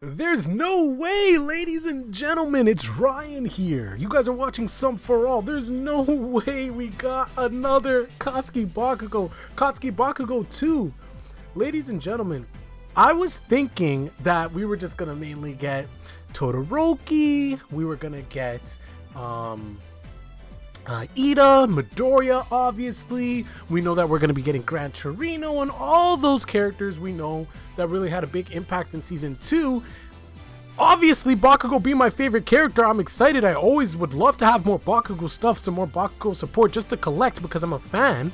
There's no way, ladies and gentlemen, it's Ryan here. You guys are watching Sum for All. There's no way we got another Katsuki Bakugo 2. Ladies and gentlemen, I was thinking that we were just gonna mainly get Todoroki, we were gonna get Ida, Midoriya, obviously. We know that we're going to be getting Gran Torino and all those characters we know that really had a big impact in Season 2. Obviously, Bakugo being my favorite character, I'm excited. I always would love to have more Bakugo stuff, some more Bakugo support just to collect because I'm a fan.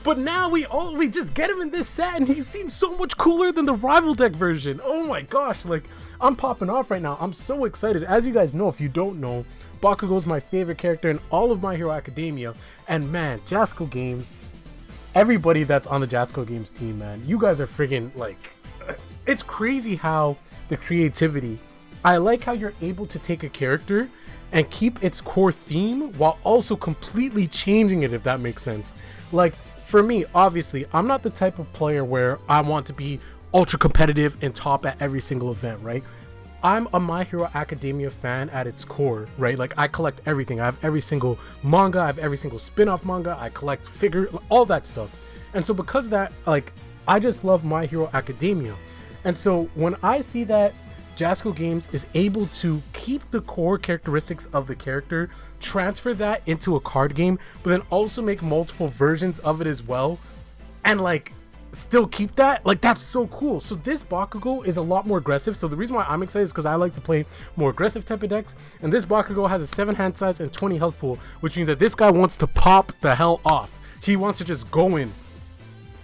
But now we just get him in this set and he seems so much cooler than the rival deck version. Oh my gosh, like I'm popping off right now. I'm so excited. As you guys know, if you don't know, Bakugo is my favorite character in all of My Hero Academia. And man, Jasco Games, everybody that's on the Jasco Games team, man, you guys are friggin' like, it's crazy how the creativity, I like how you're able to take a character and keep its core theme while also completely changing it, if that makes sense. Like, for me, obviously, I'm not the type of player where I want to be ultra competitive and top at every single event, right? I'm a My Hero Academia fan at its core, right? Like, I collect everything. I have every single manga, I have every single spin-off manga, I collect figure, all that stuff. And so because of that, like, I just love My Hero Academia. And so when I see that Jasco Games is able to keep the core characteristics of the character, transfer that into a card game, but then also make multiple versions of it as well, and like still keep that, like that's so cool. So this Bakugo is a lot more aggressive. So the reason why I'm excited is because I like to play more aggressive type of decks, and this Bakugo has a 7 hand size and 20 health pool, which means that this guy wants to pop the hell off. He wants to just go in.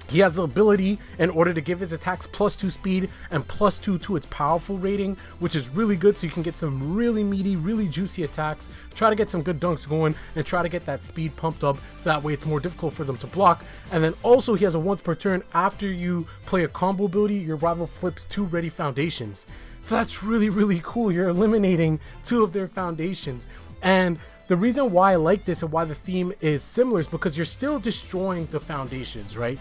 He has the ability in order to give his attacks +2 speed and +2 to its powerful rating, which is really good, so you can get some really meaty, really juicy attacks, try to get some good dunks going, and try to get that speed pumped up so that way it's more difficult for them to block. And then also he has a once per turn, after you play a combo ability, your rival flips 2 ready foundations. So that's really, really cool. You're eliminating 2 of their foundations. And the reason why I like this and why the theme is similar is because you're still destroying the foundations, right?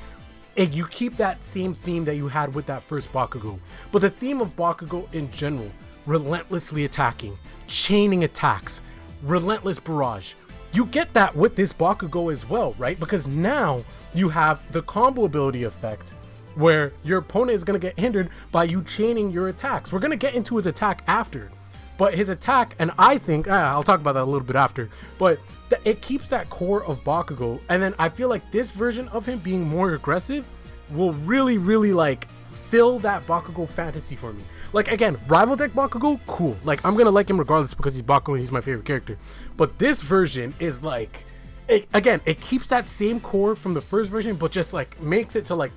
And you keep that same theme that you had with that first Bakugo. But the theme of Bakugo in general, relentlessly attacking, chaining attacks, relentless barrage. You get that with this Bakugo as well, right? Because now you have the combo ability effect where your opponent is going to get hindered by you chaining your attacks. We're going to get into his attack after. But his attack, and I think, I'll talk about that a little bit after, but it keeps that core of Bakugo. And then I feel like this version of him being more aggressive will really, really like fill that Bakugo fantasy for me. Like again, rival deck Bakugo, cool. Like I'm gonna like him regardless because he's Bakugo and he's my favorite character. But this version is like, it keeps that same core from the first version, but just like makes it so like,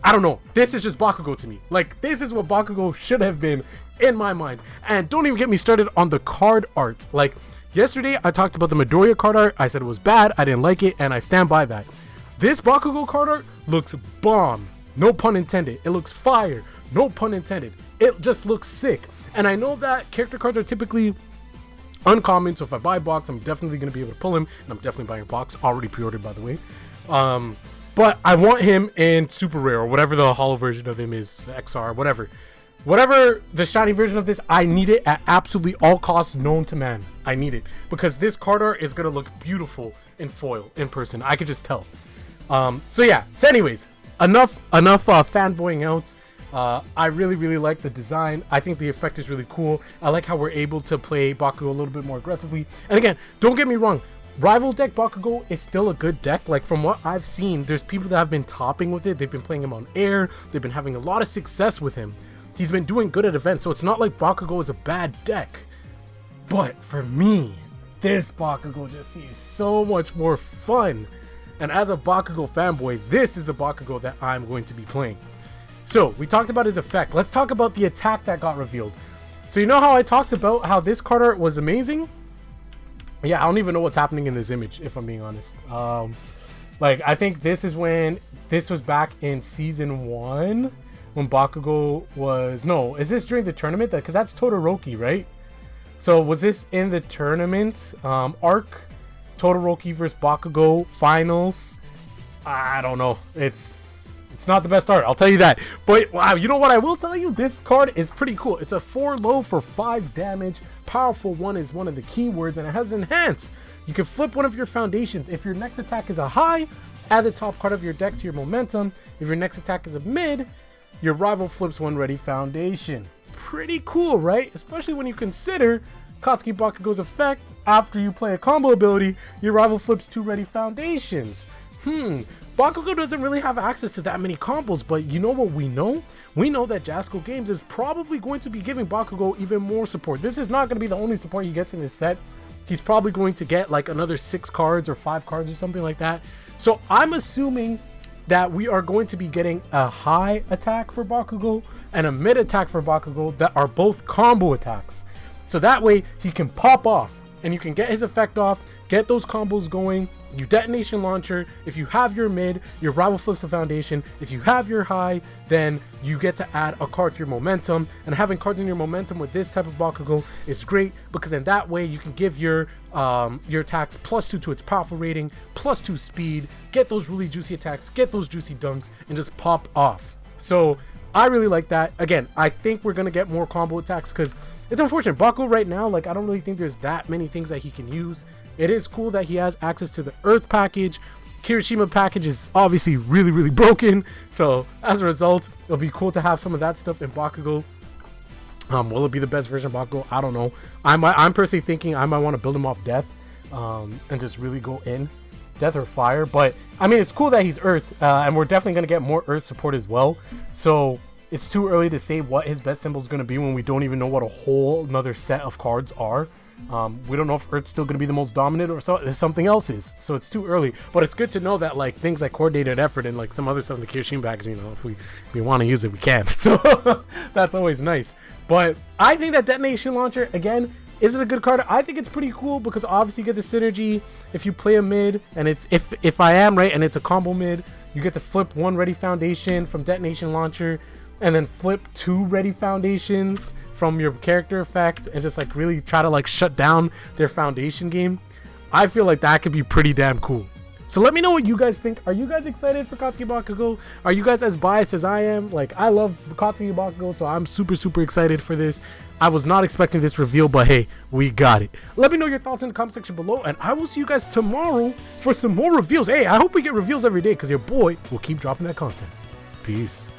I don't know, this is just Bakugo to me. Like this is what Bakugo should have been in my mind. And don't even get me started on the card art. Like yesterday I talked about the Midoriya card art. I said it was bad, I didn't like it, and I stand by that. This Bakugo card art looks bomb, no pun intended. It looks fire, no pun intended. It just looks sick. And I know that character cards are typically uncommon, so if I buy a box, I'm definitely going to be able to pull him, and I'm definitely buying a box, already pre-ordered by the way. But I want him in super rare, or whatever the holo version of him is, XR, whatever the shiny version of this. I need it at absolutely all costs known to man. I need it because this card art is going to look beautiful in foil, in person. I could just tell. So yeah, so anyways, enough fanboying out. I really like the design. I think the effect is really cool. I like how we're able to play Bakugo a little bit more aggressively. And again, don't get me wrong, rival deck Bakugo is still a good deck. Like from what I've seen, there's people that have been topping with it. They've been playing him on air. They've been having a lot of success with him. He's been doing good at events, so it's not like Bakugo is a bad deck. But for me, this Bakugo just seems so much more fun. And as a Bakugo fanboy, this is the Bakugo that I'm going to be playing. So, we talked about his effect. Let's talk about the attack that got revealed. So, you know how I talked about how this card art was amazing? Yeah, I don't even know what's happening in this image, if I'm being honest. Like, I think this was back in Season 1, when Bakugo was... No, is this during the tournament? Because that's Todoroki, right? So, was this in the tournament arc? Todoroki versus Bakugo finals. I don't know. It's not the best art, I'll tell you that. But wow, you know what I will tell you? This card is pretty cool. It's a 4 low for 5 damage. Powerful 1 is one of the keywords, and it has enhance. You can flip one of your foundations. If your next attack is a high, add the top card of your deck to your momentum. If your next attack is a mid, your rival flips 1 ready foundation. Pretty cool, right? Especially when you consider Katsuki Bakugo's effect. After you play a combo ability, your rival flips 2 ready foundations. Bakugo doesn't really have access to that many combos, but you know what we know? We know that Jasco Games is probably going to be giving Bakugo even more support. This is not going to be the only support he gets in this set. He's probably going to get like another 6 cards or 5 cards or something like that. So I'm assuming that we are going to be getting a high attack for Bakugo and a mid attack for Bakugo that are both combo attacks. So that way he can pop off and you can get his effect off, get those combos going. You detonation launcher. If you have your mid, your rival flips a foundation. If you have your high, then you get to add a card to your momentum. And having cards in your momentum with this type of Bakugo is great, because in that way you can give your attacks +2 to its powerful rating, +2 speed, get those really juicy attacks, get those juicy dunks, and just pop off. So I really like that. Again, I think we're gonna get more combo attacks because it's unfortunate. Bakugo right now, like, I don't really think there's that many things that he can use. It is cool that he has access to the Earth package. Kirishima package is obviously really broken, so as a result, it'll be cool to have some of that stuff in Bakugo. Will it be the best version of Bakugo? I don't know. I'm personally thinking I might want to build him off Death, and just really go in Death or Fire. But I mean, it's cool that he's Earth, and we're definitely gonna get more Earth support as well. So it's too early to say what his best symbol is gonna be when we don't even know what a whole another set of cards are. We don't know if Earth's still going to be the most dominant or if something else is, so it's too early. But it's good to know that like things like coordinated effort and like some other stuff in the Kirishima package, you know, if we want to use it, we can. So that's always nice. But I think that detonation launcher, again, is it a good card? I think it's pretty cool because obviously you get the synergy if you play a mid, and it's if I am right and it's a combo mid, you get to flip 1 ready foundation from detonation launcher and then flip 2 ready foundations from your character effect and just like really try to like shut down their foundation game. I feel like that could be pretty damn cool. So let me know what you guys think. Are you guys excited for Katsuki Bakugo? Are you guys as biased as I am? Like, I love Katsuki Bakugo, so I'm super excited for this. I was not expecting this reveal, but hey, we got it. Let me know your thoughts in the comment section below, and I will see you guys tomorrow for some more reveals. Hey, I hope we get reveals every day because your boy will keep dropping that content. Peace.